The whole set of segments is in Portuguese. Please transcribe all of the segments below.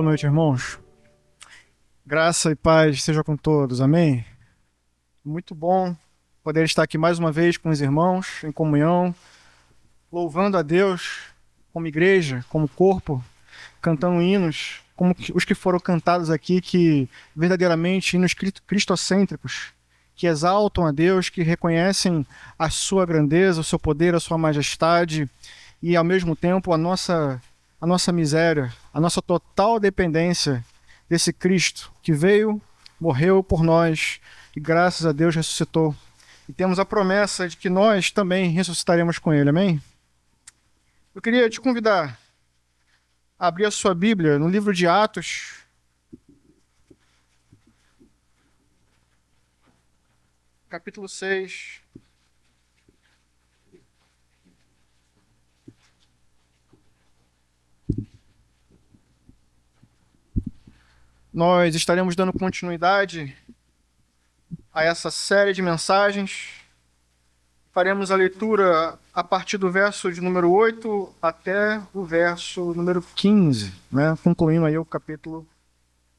Boa noite, irmãos. Graça e paz seja com todos, amém? Muito bom poder estar aqui mais uma vez com os irmãos, em comunhão, louvando a Deus como igreja, como corpo, cantando hinos, como os que foram cantados aqui, que verdadeiramente hinos cristocêntricos, que exaltam a Deus, que reconhecem a sua grandeza, o seu poder, a sua majestade e, ao mesmo tempo, a nossa miséria, a nossa total dependência desse Cristo que veio, morreu por nós e, graças a Deus, ressuscitou. E temos a promessa de que nós também ressuscitaremos com Ele, amém? Eu queria te convidar a abrir a sua Bíblia no livro de Atos, capítulo 6. Nós estaremos dando continuidade a essa série de mensagens. Faremos a leitura a partir do verso de número 8 até o verso número 15, né? Concluindo aí o capítulo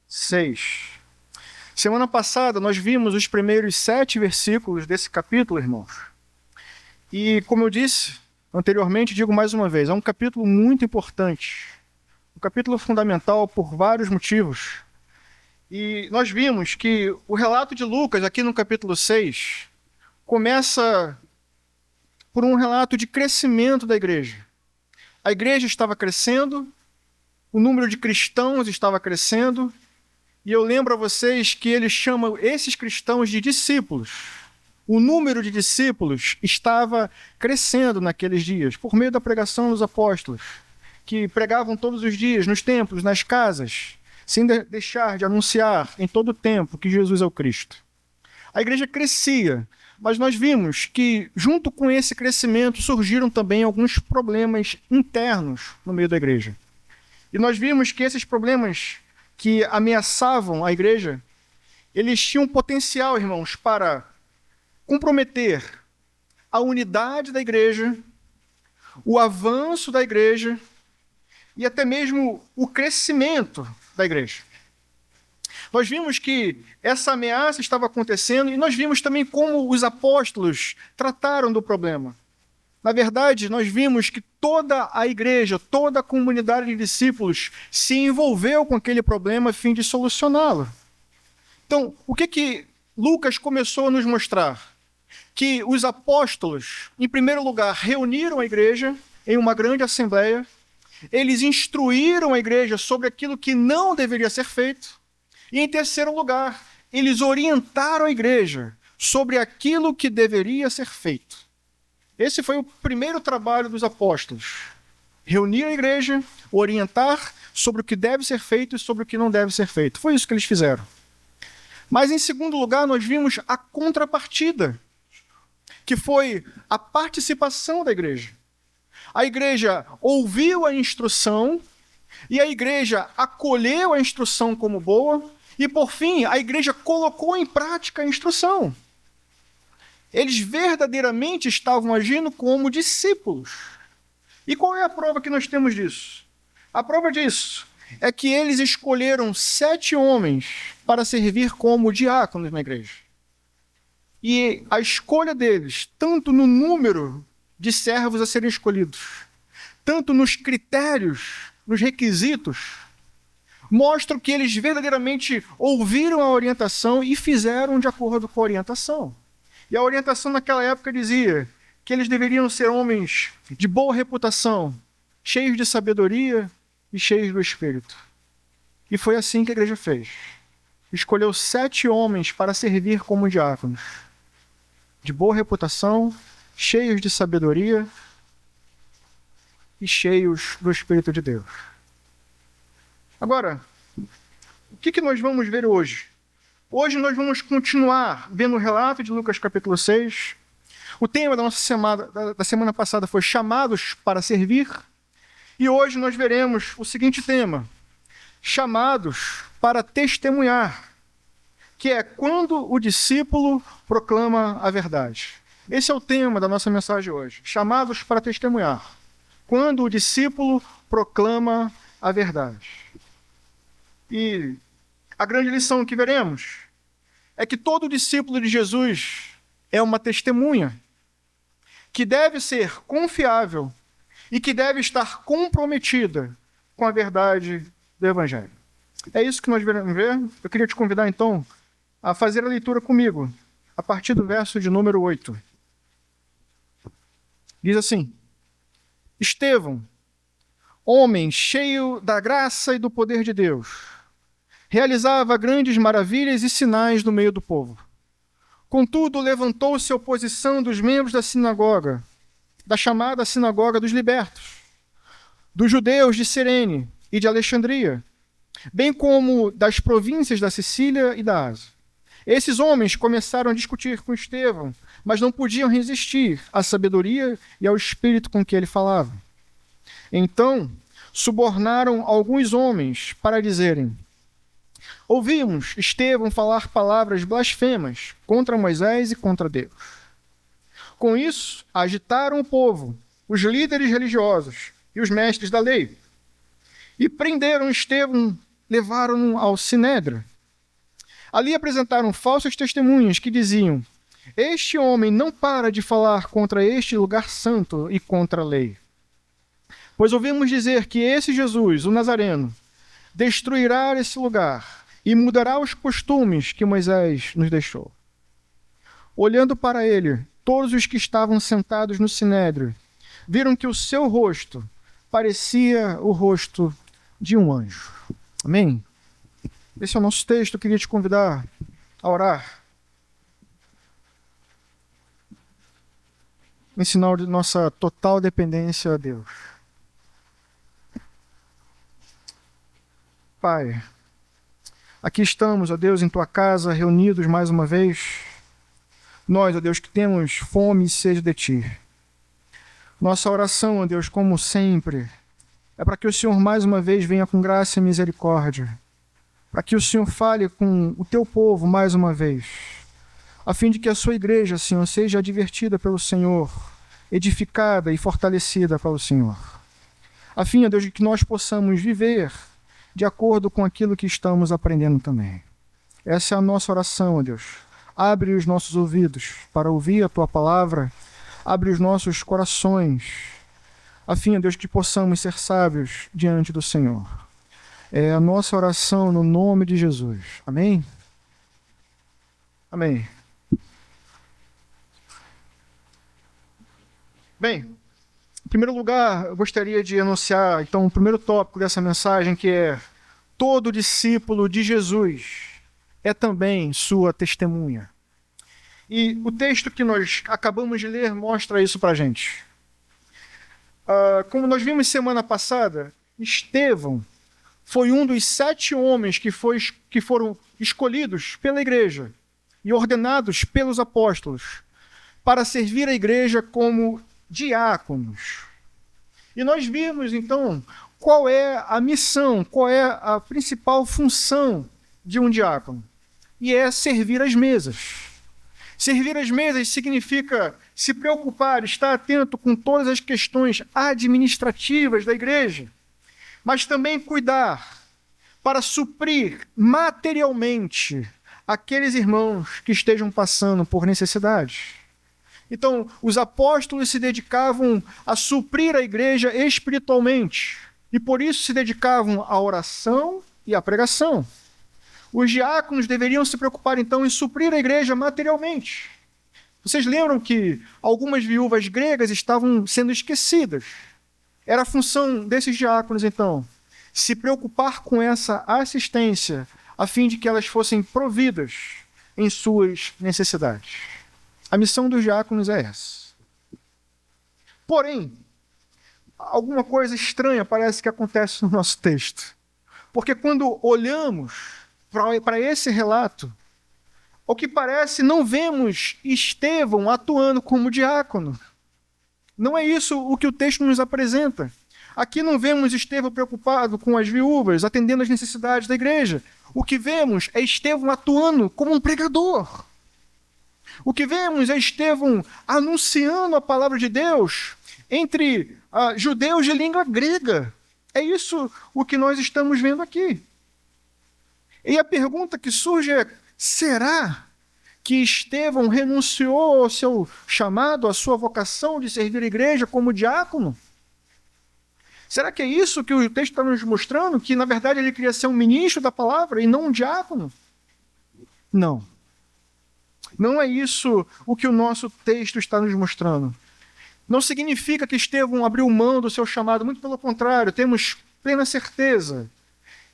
6. Semana passada nós vimos os primeiros 7 versículos desse capítulo, irmãos. E como eu disse anteriormente, digo mais uma vez, é um capítulo muito importante. Um capítulo fundamental por vários motivos. E nós vimos que o relato de Lucas, aqui no capítulo 6, começa por um relato de crescimento da igreja. A igreja estava crescendo, o número de cristãos estava crescendo, e eu lembro a vocês que ele chama esses cristãos de discípulos. O número de discípulos estava crescendo naqueles dias, por meio da pregação dos apóstolos, que pregavam todos os dias nos templos, nas casas, sem deixar de anunciar em todo o tempo que Jesus é o Cristo. A igreja crescia, mas nós vimos que, junto com esse crescimento, surgiram também alguns problemas internos no meio da igreja. E nós vimos que esses problemas que ameaçavam a igreja, eles tinham potencial, irmãos, para comprometer a unidade da igreja, o avanço da igreja e até mesmo o crescimento da igreja. Nós vimos que essa ameaça estava acontecendo e nós vimos também como os apóstolos trataram do problema. Na verdade, nós vimos que toda a igreja, toda a comunidade de discípulos se envolveu com aquele problema a fim de solucioná-lo. Então, o que Lucas começou a nos mostrar? Que os apóstolos, em primeiro lugar, reuniram a igreja em uma grande assembleia. Eles instruíram a igreja sobre aquilo que não deveria ser feito. E, em terceiro lugar, eles orientaram a igreja sobre aquilo que deveria ser feito. Esse foi o primeiro trabalho dos apóstolos. Reunir a igreja, orientar sobre o que deve ser feito e sobre o que não deve ser feito. Foi isso que eles fizeram. Mas, em segundo lugar, nós vimos a contrapartida, que foi a participação da igreja. A igreja ouviu a instrução e a igreja acolheu a instrução como boa e, por fim, a igreja colocou em prática a instrução. Eles verdadeiramente estavam agindo como discípulos. E qual é a prova que nós temos disso? A prova disso é que eles escolheram 7 homens para servir como diáconos na igreja. E a escolha deles, tanto no número de servos a serem escolhidos, tanto nos critérios, nos requisitos, mostram que eles verdadeiramente ouviram a orientação e fizeram de acordo com a orientação. E a orientação naquela época dizia que eles deveriam ser homens de boa reputação, cheios de sabedoria e cheios do Espírito. E foi assim que a igreja fez. Escolheu 7 homens para servir como diáconos, de boa reputação, cheios de sabedoria e cheios do Espírito de Deus. Agora, o que nós vamos ver hoje? Hoje nós vamos continuar vendo o relato de Lucas capítulo 6. O tema da semana passada foi chamados para servir. E hoje nós veremos o seguinte tema: chamados para testemunhar, que é quando o discípulo proclama a verdade. Esse é o tema da nossa mensagem hoje. Chamados para testemunhar, quando o discípulo proclama a verdade. E a grande lição que veremos é que todo discípulo de Jesus é uma testemunha que deve ser confiável e que deve estar comprometida com a verdade do Evangelho. É isso que nós veremos ver. Eu queria te convidar, então, a fazer a leitura comigo, a partir do verso de número 8. Diz assim: Estevão, homem cheio da graça e do poder de Deus, realizava grandes maravilhas e sinais no meio do povo. Contudo, levantou-se a oposição dos membros da sinagoga, da chamada Sinagoga dos Libertos, dos judeus de Cirene e de Alexandria, bem como das províncias da Sicília e da Ásia. Esses homens começaram a discutir com Estevão, mas não podiam resistir à sabedoria e ao espírito com que ele falava. Então, subornaram alguns homens para dizerem: Ouvimos Estevão falar palavras blasfemas contra Moisés e contra Deus. Com isso, agitaram o povo, os líderes religiosos e os mestres da lei, e prenderam Estevão, levaram-no ao Sinédrio. Ali apresentaram falsas testemunhas que diziam: Este homem não para de falar contra este lugar santo e contra a lei. Pois ouvimos dizer que esse Jesus, o Nazareno, destruirá esse lugar e mudará os costumes que Moisés nos deixou. Olhando para ele, todos os que estavam sentados no Sinédrio viram que o seu rosto parecia o rosto de um anjo. Amém? Esse é o nosso texto. Eu queria te convidar a orar em sinal de nossa total dependência a Deus. Pai, aqui estamos, ó Deus, em Tua casa, reunidos mais uma vez. Nós, ó Deus, que temos fome e sede de Ti. Nossa oração, ó Deus, como sempre, é para que o Senhor mais uma vez venha com graça e misericórdia, para que o Senhor fale com o Teu povo mais uma vez, a fim de que a Sua igreja, Senhor, seja advertida pelo Senhor, edificada e fortalecida pelo Senhor, a fim, ó Deus, de que nós possamos viver de acordo com aquilo que estamos aprendendo também. Essa é a nossa oração, ó Deus. Abre os nossos ouvidos para ouvir a Tua palavra, abre os nossos corações, a fim, ó Deus, que possamos ser sábios diante do Senhor. É a nossa oração no nome de Jesus. Amém? Amém. Bem, em primeiro lugar, eu gostaria de anunciar, então, o primeiro tópico dessa mensagem, que é: todo discípulo de Jesus é também sua testemunha. E o texto que nós acabamos de ler mostra isso para a gente. Como nós vimos semana passada, Estevão foi um dos 7 homens que foram escolhidos pela igreja e ordenados pelos apóstolos para servir a igreja como diáconos. E nós vimos, então, qual é a missão, qual é a principal função de um diácono. E é servir as mesas. Servir as mesas significa se preocupar, estar atento com todas as questões administrativas da igreja, mas também cuidar para suprir materialmente aqueles irmãos que estejam passando por necessidades. Então, os apóstolos se dedicavam a suprir a igreja espiritualmente, e por isso se dedicavam à oração e à pregação. Os diáconos deveriam se preocupar, então, em suprir a igreja materialmente. Vocês lembram que algumas viúvas gregas estavam sendo esquecidas? Era a função desses diáconos, então, se preocupar com essa assistência, a fim de que elas fossem providas em suas necessidades. A missão dos diáconos é essa. Porém, alguma coisa estranha parece que acontece no nosso texto. Porque quando olhamos para esse relato, ao que parece, não vemos Estevão atuando como diácono. Não é isso o que o texto nos apresenta. Aqui não vemos Estevão preocupado com as viúvas, atendendo às necessidades da igreja. O que vemos é Estevão atuando como um pregador. O que vemos é Estevão anunciando a palavra de Deus entre judeus de língua grega. É isso o que nós estamos vendo aqui. E a pergunta que surge é: será que Estevão renunciou ao seu chamado, à sua vocação de servir a igreja como diácono? Será que é isso que o texto está nos mostrando? Que, na verdade, ele queria ser um ministro da palavra e não um diácono? Não. Não é isso o que o nosso texto está nos mostrando. Não significa que Estevão abriu mão do seu chamado, muito pelo contrário, temos plena certeza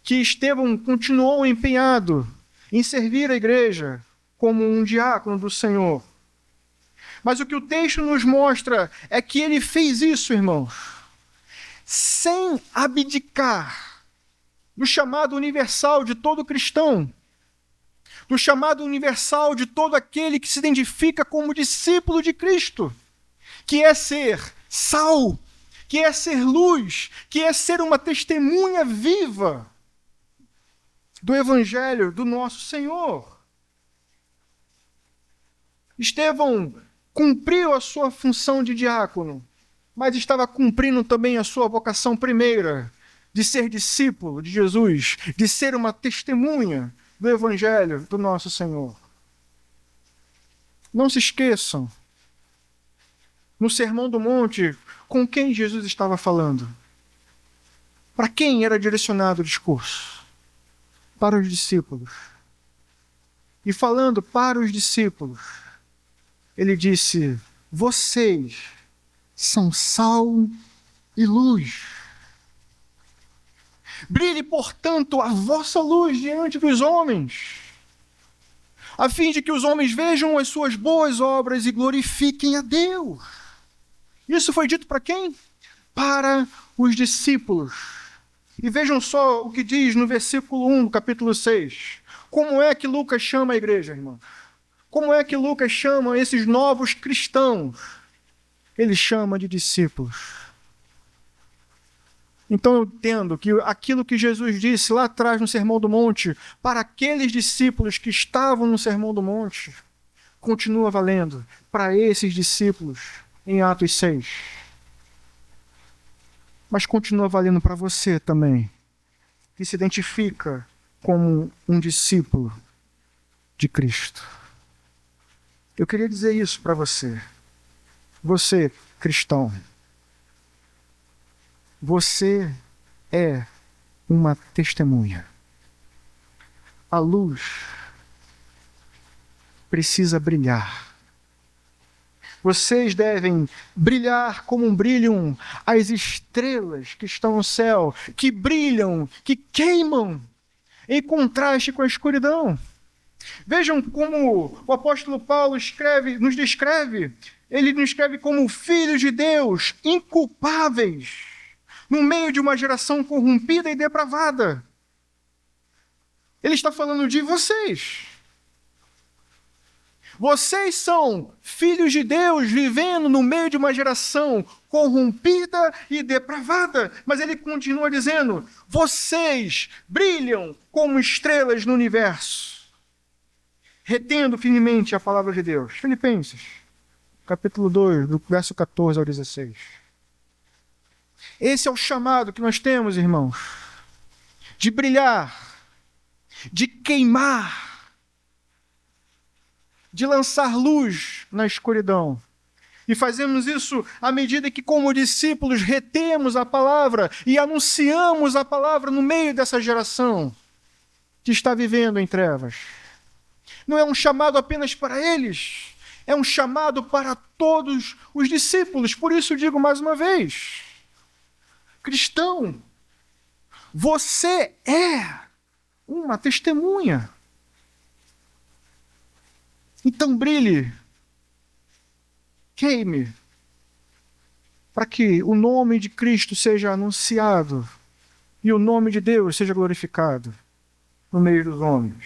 que Estevão continuou empenhado em servir a igreja como um diácono do Senhor. Mas o que o texto nos mostra é que ele fez isso, irmãos, sem abdicar do chamado universal de todo cristão, do chamado universal de todo aquele que se identifica como discípulo de Cristo, que é ser sal, que é ser luz, que é ser uma testemunha viva do Evangelho do nosso Senhor. Estevão cumpriu a sua função de diácono, mas estava cumprindo também a sua vocação primeira, de ser discípulo de Jesus, de ser uma testemunha do Evangelho do nosso Senhor. Não se esqueçam, no Sermão do Monte, com quem Jesus estava falando? Para quem era direcionado o discurso? Para os discípulos. E falando para os discípulos, ele disse: vocês são sal e luz. Brilhe, portanto, a vossa luz diante dos homens, a fim de que os homens vejam as suas boas obras e glorifiquem a Deus. Isso foi dito para quem? Para os discípulos. E vejam só o que diz no versículo 1 do capítulo 6. Como é que Lucas chama a igreja, irmão? Como é que Lucas chama esses novos cristãos? Ele chama de discípulos. Então eu entendo que aquilo que Jesus disse lá atrás no Sermão do Monte, para aqueles discípulos que estavam no Sermão do Monte, continua valendo para esses discípulos em Atos 6. Mas continua valendo para você também, que se identifica como um discípulo de Cristo. Eu queria dizer isso para você. Você, cristão, você é uma testemunha. A luz precisa brilhar. Vocês devem brilhar como brilham as estrelas que estão no céu, que brilham, que queimam, em contraste com a escuridão. Vejam como o apóstolo Paulo nos descreve. Ele nos descreve como filhos de Deus, inculpáveis, no meio de uma geração corrompida e depravada. Ele está falando de vocês. Vocês são filhos de Deus vivendo no meio de uma geração corrompida e depravada. Mas ele continua dizendo: vocês brilham como estrelas no universo, retendo firmemente a palavra de Deus. Filipenses, capítulo 2, do verso 14 ao 16. Esse é o chamado que nós temos, irmãos, de brilhar, de queimar, de lançar luz na escuridão. E fazemos isso à medida que, como discípulos, retemos a palavra e anunciamos a palavra no meio dessa geração que está vivendo em trevas. Não é um chamado apenas para eles, é um chamado para todos os discípulos. Por isso digo mais uma vez, cristão, você é uma testemunha. Então brilhe, queime, para que o nome de Cristo seja anunciado e o nome de Deus seja glorificado no meio dos homens.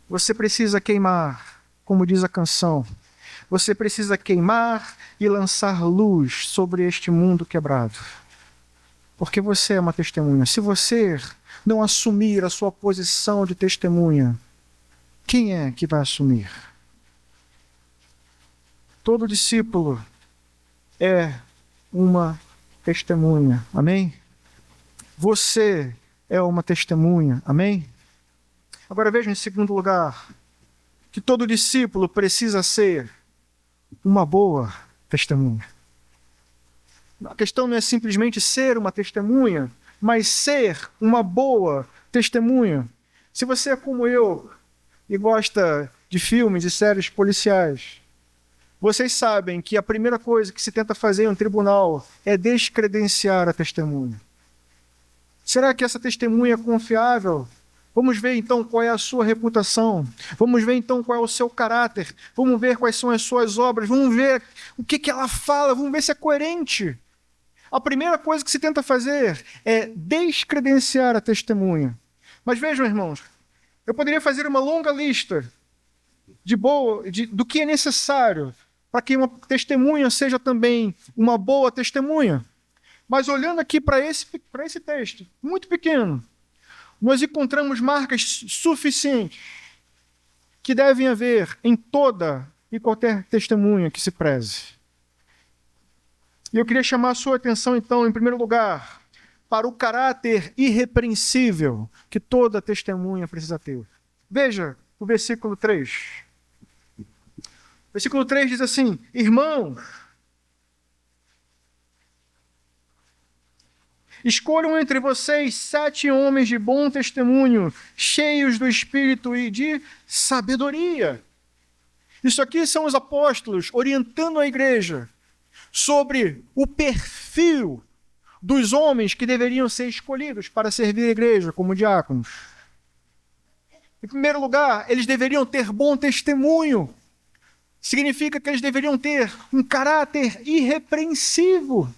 Você precisa queimar, como diz a canção. Você precisa queimar e lançar luz sobre este mundo quebrado. Porque você é uma testemunha. Se você não assumir a sua posição de testemunha, quem é que vai assumir? Todo discípulo é uma testemunha. Amém? Você é uma testemunha. Amém? Agora vejam, em segundo lugar, que todo discípulo precisa ser uma boa testemunha. A questão não é simplesmente ser uma testemunha, mas ser uma boa testemunha. Se você é como eu e gosta de filmes e séries policiais, vocês sabem que a primeira coisa que se tenta fazer em um tribunal é descredenciar a testemunha. Será que essa testemunha é confiável? Vamos ver então qual é a sua reputação. Vamos ver então qual é o seu caráter. Vamos ver quais são as suas obras. Vamos ver o que ela fala. Vamos ver se é coerente. A primeira coisa que se tenta fazer é descredenciar a testemunha. Mas vejam, irmãos, eu poderia fazer uma longa lista do que é necessário para que uma testemunha seja também uma boa testemunha. Mas olhando aqui para esse texto, muito pequeno, nós encontramos marcas suficientes que devem haver em toda e qualquer testemunha que se preze. E eu queria chamar a sua atenção, então, em primeiro lugar, para o caráter irrepreensível que toda testemunha precisa ter. Veja o versículo 3. O versículo 3 diz assim: irmãos, escolham entre vocês 7 homens de bom testemunho, cheios do Espírito e de sabedoria. Isso aqui são os apóstolos orientando a igreja sobre o perfil dos homens que deveriam ser escolhidos para servir a igreja como diáconos. Em primeiro lugar, eles deveriam ter bom testemunho. Significa que eles deveriam ter um caráter irrepreensível.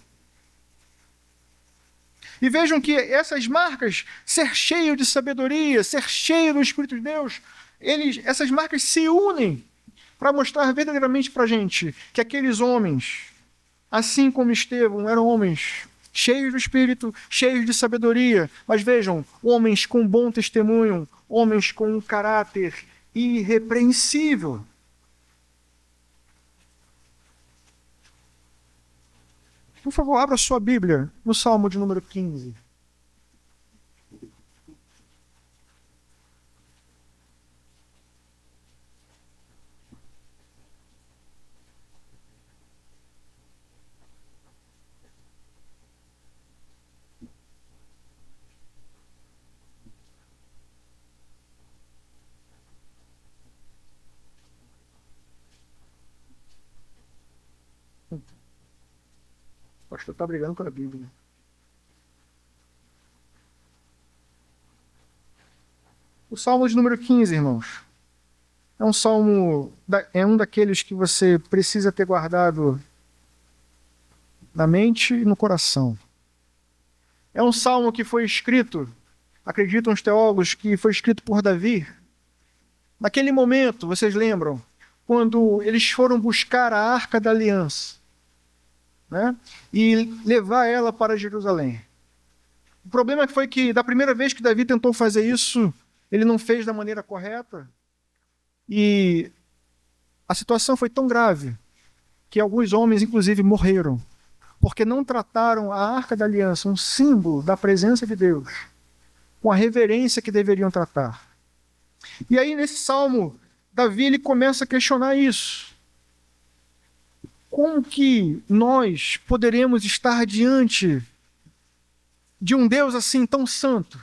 E vejam que essas marcas, ser cheio de sabedoria, ser cheio do Espírito de Deus, essas marcas se unem para mostrar verdadeiramente para a gente que aqueles homens, assim como Estevão, eram homens cheios do Espírito, cheios de sabedoria, mas vejam, homens com bom testemunho, homens com um caráter irrepreensível. Por favor, abra sua Bíblia no Salmo de número 15. O pastor está brigando com a Bíblia. O Salmo de número 15, irmãos, é um daqueles que você precisa ter guardado na mente e no coração. É um salmo que foi escrito, acreditam os teólogos, que foi escrito por Davi. Naquele momento, vocês lembram, quando eles foram buscar a Arca da Aliança, né, e levar ela para Jerusalém. O problema foi que, da primeira vez que Davi tentou fazer isso, ele não fez da maneira correta. E a situação foi tão grave que alguns homens, inclusive, morreram, porque não trataram a Arca da Aliança, um símbolo da presença de Deus, com a reverência que deveriam tratar. E aí, nesse salmo, Davi ele começa a questionar isso. Como que nós poderemos estar diante de um Deus assim tão santo?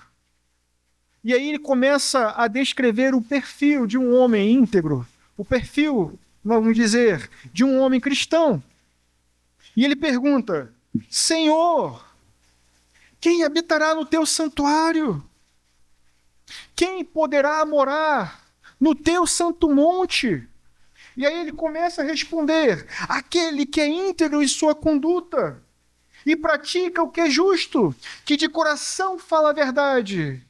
E aí ele começa a descrever o perfil de um homem íntegro, o perfil, vamos dizer, de um homem cristão. E ele pergunta: Senhor, quem habitará no teu santuário? Quem poderá morar no teu santo monte? E aí ele começa a responder: aquele que é íntegro em sua conduta e pratica o que é justo, que de coração fala a verdade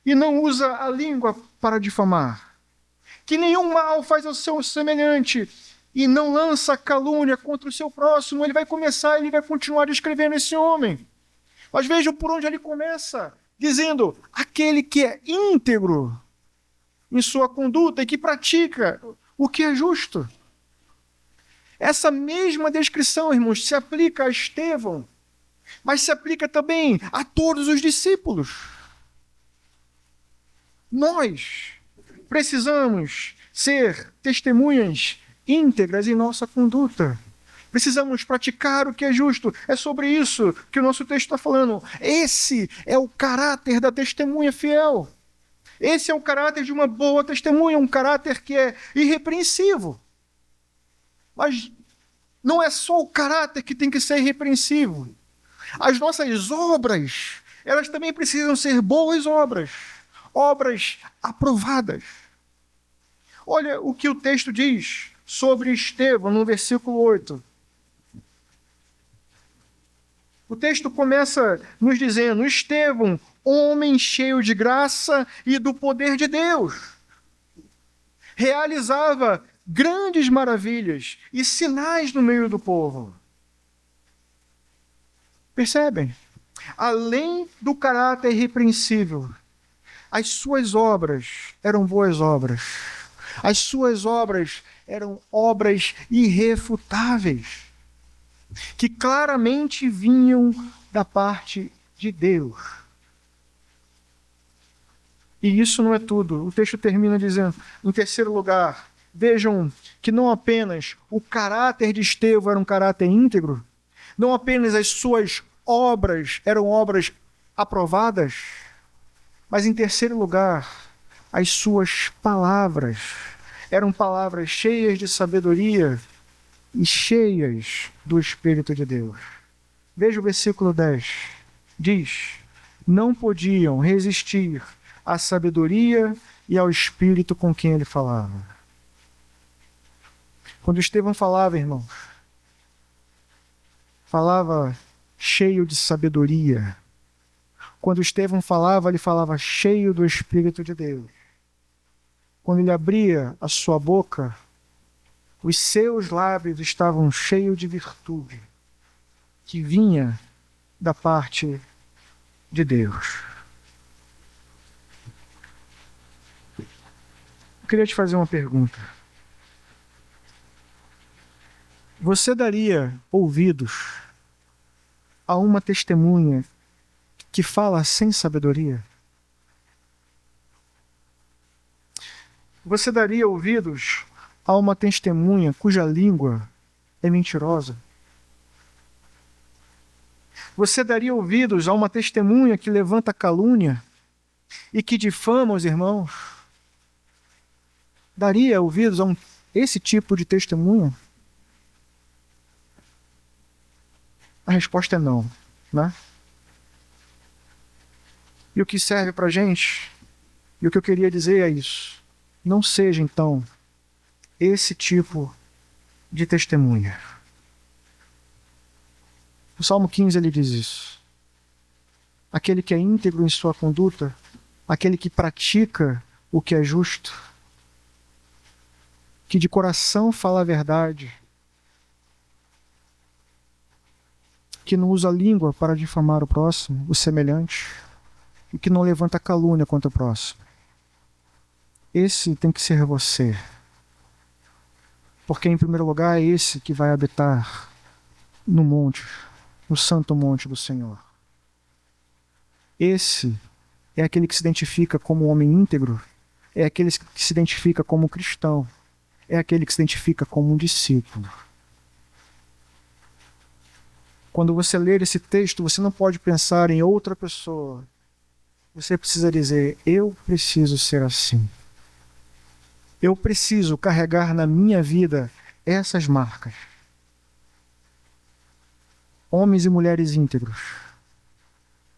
e não usa a língua para difamar, que nenhum mal faz ao seu semelhante e não lança calúnia contra o seu próximo. Ele vai continuar descrevendo esse homem. Mas vejam por onde ele começa, dizendo: aquele que é íntegro em sua conduta e que pratica o que é justo. Essa mesma descrição, irmãos, se aplica a Estevão, mas se aplica também a todos os discípulos. Nós precisamos ser testemunhas íntegras em nossa conduta. Precisamos praticar o que é justo. É sobre isso que o nosso texto está falando. Esse é o caráter da testemunha fiel. Esse é o caráter de uma boa testemunha, um caráter que é irrepreensível. Mas não é só o caráter que tem que ser irrepreensível. As nossas obras, elas também precisam ser boas obras. Obras aprovadas. Olha o que o texto diz sobre Estevão no versículo 8. O texto começa nos dizendo: Estevão, homem cheio de graça e do poder de Deus, realizava grandes maravilhas e sinais no meio do povo. Percebem? Além do caráter irrepreensível, as suas obras eram boas obras. As suas obras eram obras irrefutáveis, que claramente vinham da parte de Deus. E isso não é tudo. O texto termina dizendo, em terceiro lugar, vejam que não apenas o caráter de Estevão era um caráter íntegro, não apenas as suas obras eram obras aprovadas, mas em terceiro lugar, as suas palavras eram palavras cheias de sabedoria e cheias do Espírito de Deus. Veja o versículo 10. Diz: não podiam resistir à sabedoria e ao Espírito com quem ele falava. Quando Estevão falava, irmãos, falava cheio de sabedoria. Quando Estevão falava, ele falava cheio do Espírito de Deus. Quando ele abria a sua boca, os seus lábios estavam cheios de virtude, que vinha da parte de Deus. Eu queria te fazer uma pergunta. Você daria ouvidos a uma testemunha que fala sem sabedoria? Você daria ouvidos a uma testemunha cuja língua é mentirosa? Você daria ouvidos a uma testemunha que levanta calúnia e que difama os irmãos? Daria ouvidos a esse tipo de testemunha? A resposta é não, né? E o que serve para a gente, e o que eu queria dizer é isso: não seja, então, esse tipo de testemunha. O Salmo 15 ele diz isso. Aquele que é íntegro em sua conduta, aquele que pratica o que é justo, que de coração fala a verdade, que não usa a língua para difamar o próximo, o semelhante, e que não levanta calúnia contra o próximo. Esse tem que ser você. Porque, em primeiro lugar, é esse que vai habitar no monte, no santo monte do Senhor. Esse é aquele que se identifica como homem íntegro, é aquele que se identifica como cristão, é aquele que se identifica como um discípulo. Quando você ler esse texto, você não pode pensar em outra pessoa. Você precisa dizer: eu preciso ser assim. Eu preciso carregar na minha vida essas marcas. Homens e mulheres íntegros,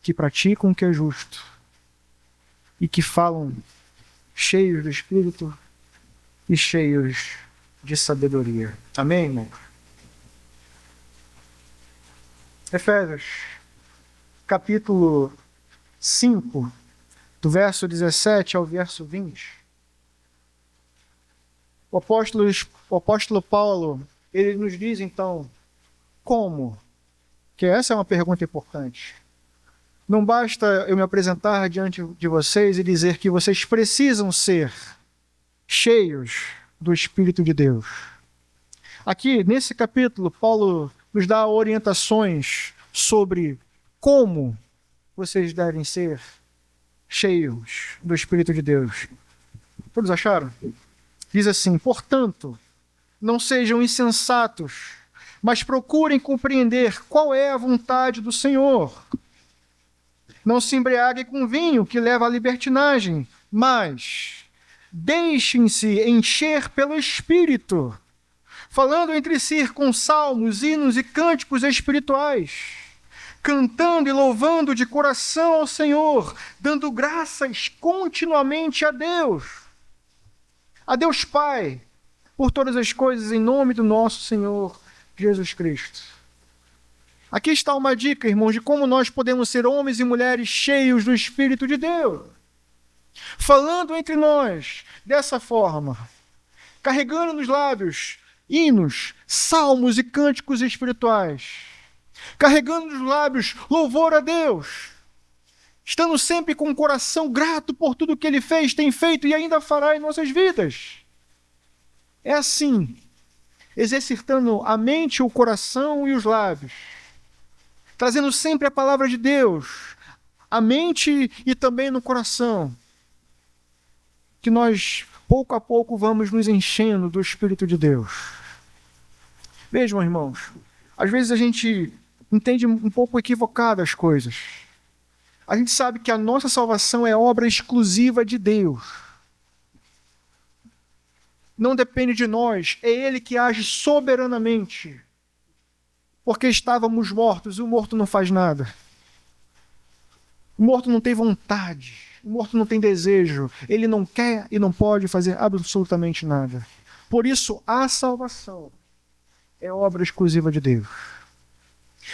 que praticam o que é justo e que falam cheios do Espírito e cheios de sabedoria. Amém, irmão? Efésios, capítulo 5, do verso 17 ao verso 20. O apóstolo Paulo, ele nos diz então, como? Que essa é uma pergunta importante. Não basta eu me apresentar diante de vocês e dizer que vocês precisam ser cheios do Espírito de Deus. Aqui, nesse capítulo, Paulo nos dá orientações sobre como vocês devem ser cheios do Espírito de Deus. Todos acharam? Diz assim: portanto, não sejam insensatos, mas procurem compreender qual é a vontade do Senhor. Não se embriaguem com vinho, que leva à libertinagem, mas deixem-se encher pelo Espírito, falando entre si com salmos, hinos e cânticos espirituais, cantando e louvando de coração ao Senhor, dando graças continuamente a Deus Pai, por todas as coisas, em nome do nosso Senhor Jesus Cristo. Aqui está uma dica, irmãos, de como nós podemos ser homens e mulheres cheios do Espírito de Deus, falando entre nós dessa forma, carregando nos lábios hinos, salmos e cânticos espirituais, carregando nos lábios louvor a Deus, estando sempre com o coração grato por tudo que Ele fez, tem feito e ainda fará em nossas vidas. É assim, exercitando a mente, o coração e os lábios, trazendo sempre a palavra de Deus, a mente e também no coração, que nós, pouco a pouco, vamos nos enchendo do Espírito de Deus. Vejam, irmãos, às vezes a gente entende um pouco equivocado as coisas. A gente sabe que a nossa salvação é obra exclusiva de Deus. Não depende de nós, é Ele que age soberanamente. Porque estávamos mortos, e o morto não faz nada. O morto não tem vontade, o morto não tem desejo, ele não quer e não pode fazer absolutamente nada. Por isso, a salvação é obra exclusiva de Deus.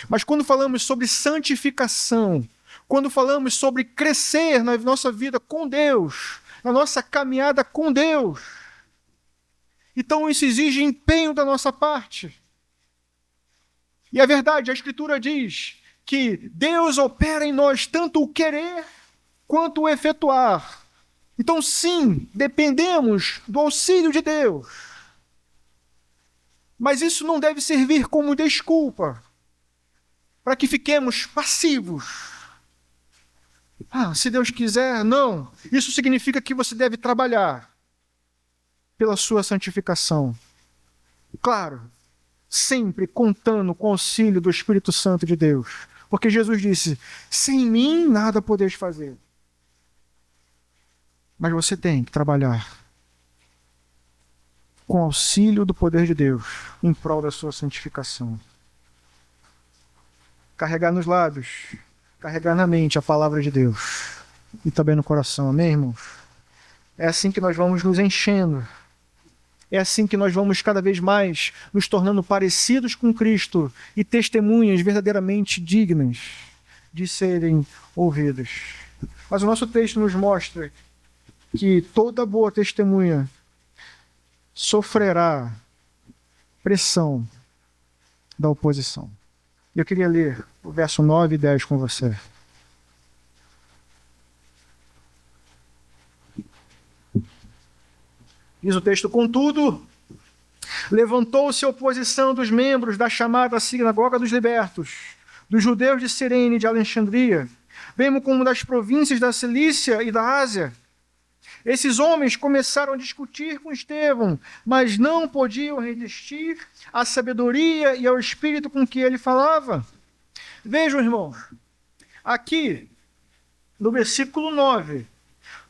Mas quando falamos sobre santificação, quando falamos sobre crescer na nossa vida com Deus, na nossa caminhada com Deus, então isso exige empenho da nossa parte. E é verdade, a Escritura diz que Deus opera em nós tanto o querer quanto o efetuar. Então, sim, dependemos do auxílio de Deus. Mas isso não deve servir como desculpa para que fiquemos passivos. Se Deus quiser, não. Isso significa que você deve trabalhar pela sua santificação. Claro, sempre contando com o auxílio do Espírito Santo de Deus. Porque Jesus disse: sem mim nada podeis fazer. Mas você tem que trabalhar com o auxílio do poder de Deus em prol da sua santificação. Carregar nos lábios, carregar na mente a palavra de Deus e também no coração, amém, irmãos? É assim que nós vamos nos enchendo. É assim que nós vamos cada vez mais nos tornando parecidos com Cristo e testemunhas verdadeiramente dignas de serem ouvidas. Mas o nosso texto nos mostra que toda boa testemunha sofrerá pressão da oposição. E eu queria ler o verso 9 e 10 com você. Diz o texto: contudo, levantou-se a oposição dos membros da chamada Sinagoga dos Libertos, dos judeus de Cirene e de Alexandria, bem como das províncias da Cilícia e da Ásia. Esses homens começaram a discutir com Estevão, mas não podiam resistir à sabedoria e ao espírito com que ele falava. Vejam, irmãos, aqui no versículo 9,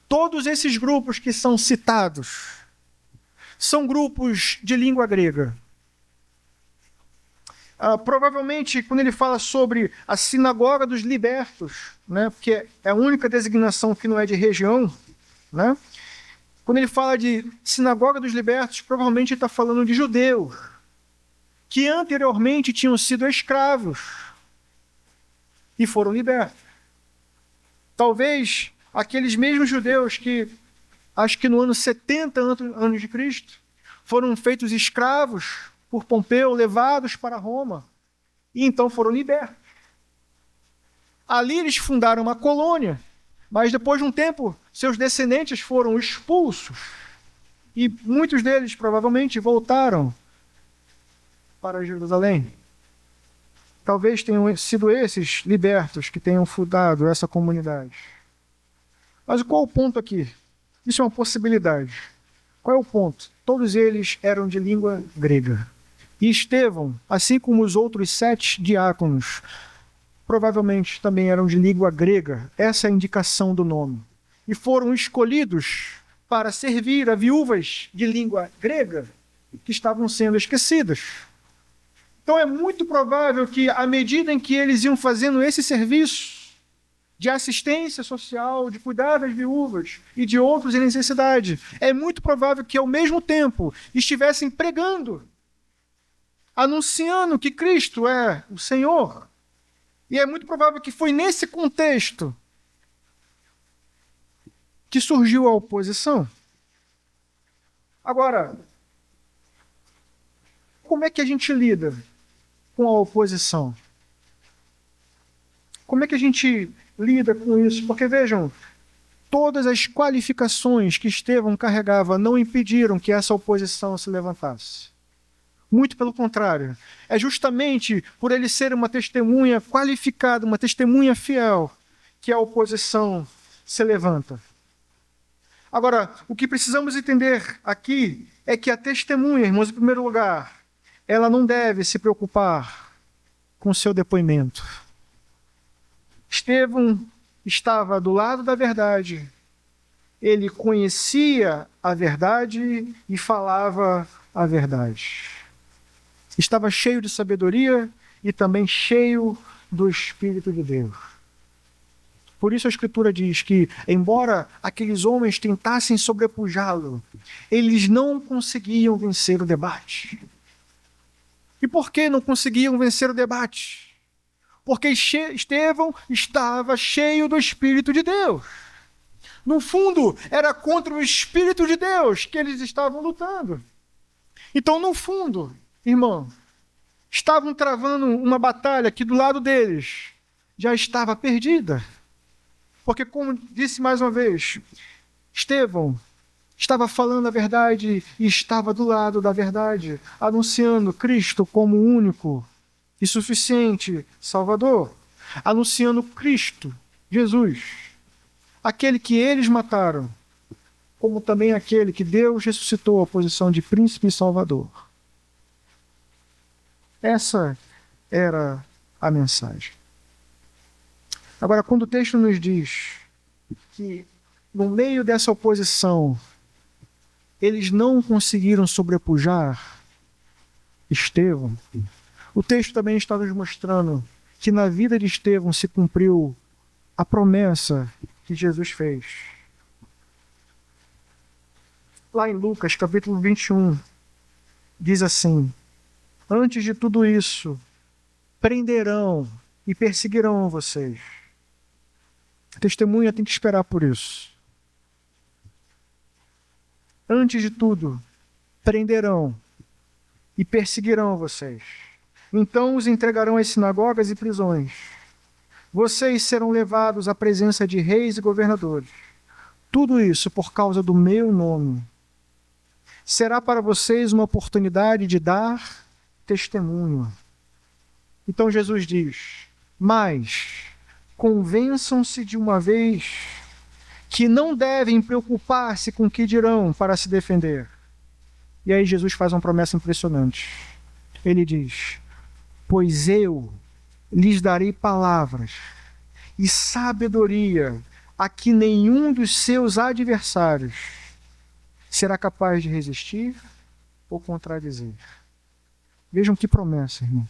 todos esses grupos que são citados são grupos de língua grega. Provavelmente, quando ele fala sobre a sinagoga dos libertos, né, porque é a única designação que não é de região, né? Quando ele fala de sinagoga dos libertos, provavelmente ele está falando de judeus que anteriormente tinham sido escravos e foram libertos. Talvez aqueles mesmos judeus que, acho que no ano 70 anos de Cristo, foram feitos escravos por Pompeu, levados para Roma, e então foram libertos. Ali eles fundaram uma colônia, mas depois de um tempo, seus descendentes foram expulsos, e muitos deles provavelmente voltaram para Jerusalém. Talvez tenham sido esses libertos que tenham fundado essa comunidade. Mas qual é o ponto aqui? Isso é uma possibilidade. Qual é o ponto? Todos eles eram de língua grega. E Estevão, assim como os outros 7 diáconos, provavelmente também eram de língua grega. Essa é a indicação do nome. E foram escolhidos para servir a viúvas de língua grega que estavam sendo esquecidas. Então é muito provável que, à medida em que eles iam fazendo esse serviço de assistência social, de cuidar das viúvas e de outros em necessidade, é muito provável que, ao mesmo tempo, estivessem pregando, anunciando que Cristo é o Senhor. E é muito provável que foi nesse contexto que surgiu a oposição. Agora, como é que a gente lida com a oposição? Como é que a gente lida com isso? Porque, vejam, todas as qualificações que Estevão carregava não impediram que essa oposição se levantasse. Muito pelo contrário. É justamente por ele ser uma testemunha qualificada, uma testemunha fiel, que a oposição se levanta. Agora, o que precisamos entender aqui é que a testemunha, irmãos, em primeiro lugar, ela não deve se preocupar com o seu depoimento. Estevão estava do lado da verdade. Ele conhecia a verdade e falava a verdade. Estava cheio de sabedoria e também cheio do Espírito de Deus. Por isso a Escritura diz que, embora aqueles homens tentassem sobrepujá-lo, eles não conseguiam vencer o debate. E por que não conseguiam vencer o debate? Porque Estevão estava cheio do Espírito de Deus. No fundo, era contra o Espírito de Deus que eles estavam lutando. Então, no fundo, irmão, estavam travando uma batalha que do lado deles já estava perdida. Porque, como disse mais uma vez, Estevão estava falando a verdade e estava do lado da verdade, anunciando Cristo como o único e suficiente Salvador, anunciando Cristo, Jesus, aquele que eles mataram, como também aquele que Deus ressuscitou à posição de príncipe e salvador. Essa era a mensagem. Agora, quando o texto nos diz que, no meio dessa oposição, eles não conseguiram sobrepujar Estevão, o texto também está nos mostrando que na vida de Estevão se cumpriu a promessa que Jesus fez. Lá em Lucas, capítulo 21, diz assim: antes de tudo isso, prenderão e perseguirão vocês. A testemunha tem que esperar por isso. Antes de tudo, prenderão e perseguirão vocês. Então os entregarão às sinagogas e prisões. Vocês serão levados à presença de reis e governadores. Tudo isso por causa do meu nome. Será para vocês uma oportunidade de dar testemunho. Então Jesus diz: mas convençam-se de uma vez que não devem preocupar-se com o que dirão para se defender. E aí Jesus faz uma promessa impressionante. Ele diz: pois eu lhes darei palavras e sabedoria a que nenhum dos seus adversários será capaz de resistir ou contradizer. Vejam que promessa, irmãos.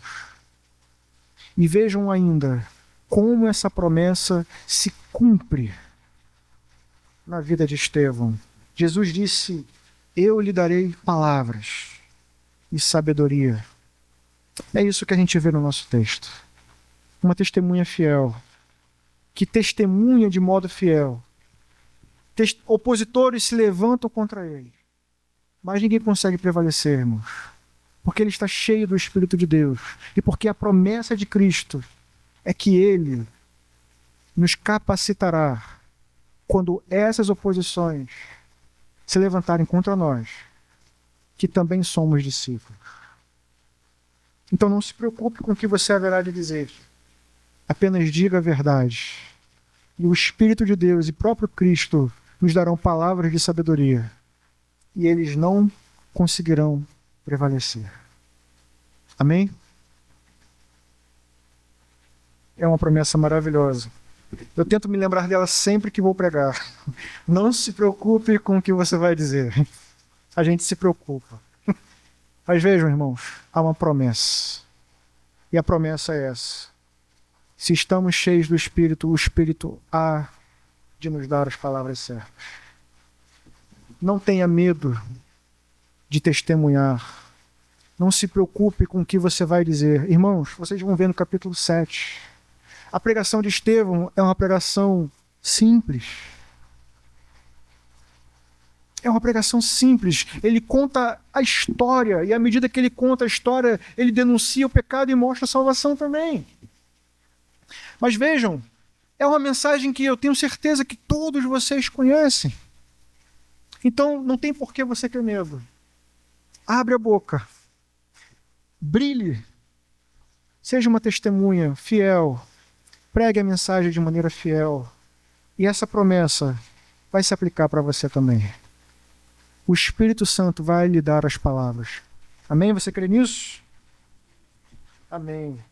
E vejam ainda como essa promessa se cumpre na vida de Estevão. Jesus disse: eu lhe darei palavras e sabedoria. É isso que a gente vê no nosso texto. Uma testemunha fiel, que testemunha de modo fiel. Opositores se levantam contra ele, mas ninguém consegue prevalecer, irmãos, porque ele está cheio do Espírito de Deus e porque a promessa de Cristo é que ele nos capacitará quando essas oposições se levantarem contra nós, que também somos discípulos. Então não se preocupe com o que você haverá de dizer. Apenas diga a verdade. e o Espírito de Deus e próprio Cristo nos darão palavras de sabedoria, e eles não conseguirão prevalecer. Amém? É uma promessa maravilhosa. Eu tento me lembrar dela sempre que vou pregar. Não se preocupe com o que você vai dizer. A gente se preocupa. Mas vejam, irmãos, há uma promessa. E a promessa é essa. Se estamos cheios do Espírito, o Espírito há de nos dar as palavras certas. Não tenha medo de testemunhar. Não se preocupe com o que você vai dizer. Irmãos, vocês vão ver no capítulo 7. A pregação de Estevão é uma pregação simples. É uma pregação simples. Ele conta a história, e à medida que ele conta a história, ele denuncia o pecado e mostra a salvação também. Mas vejam, é uma mensagem que eu tenho certeza que todos vocês conhecem. Então, não tem por que você ter medo. Abre a boca. Brilhe. Seja uma testemunha fiel. Pregue a mensagem de maneira fiel. E essa promessa vai se aplicar para você também. O Espírito Santo vai lhe dar as palavras. Amém? Você crê nisso? Amém.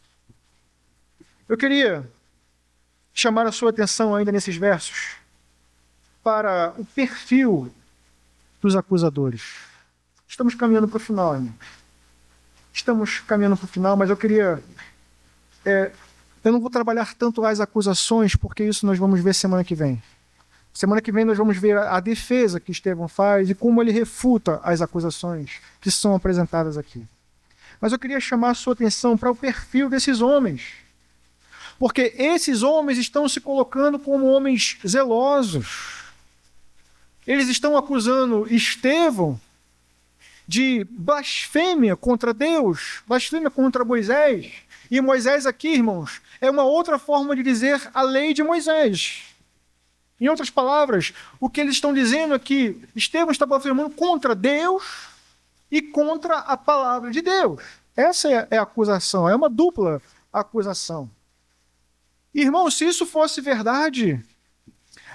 Eu queria chamar a sua atenção ainda nesses versos para o perfil dos acusadores. Estamos caminhando para o final, irmão. Estamos caminhando para o final, mas eu queria... eu não vou trabalhar tanto as acusações, porque isso nós vamos ver semana que vem. Semana que vem nós vamos ver a defesa que Estevão faz e como ele refuta as acusações que são apresentadas aqui. Mas eu queria chamar a sua atenção para o perfil desses homens. Porque esses homens estão se colocando como homens zelosos. Eles estão acusando Estevão de blasfêmia contra Deus, blasfêmia contra Moisés. E Moisés aqui, irmãos, é uma outra forma de dizer a lei de Moisés. Em outras palavras, o que eles estão dizendo é que Estevão está blasfemando contra Deus e contra a palavra de Deus. Essa é a acusação, é uma dupla acusação. Irmãos, se isso fosse verdade,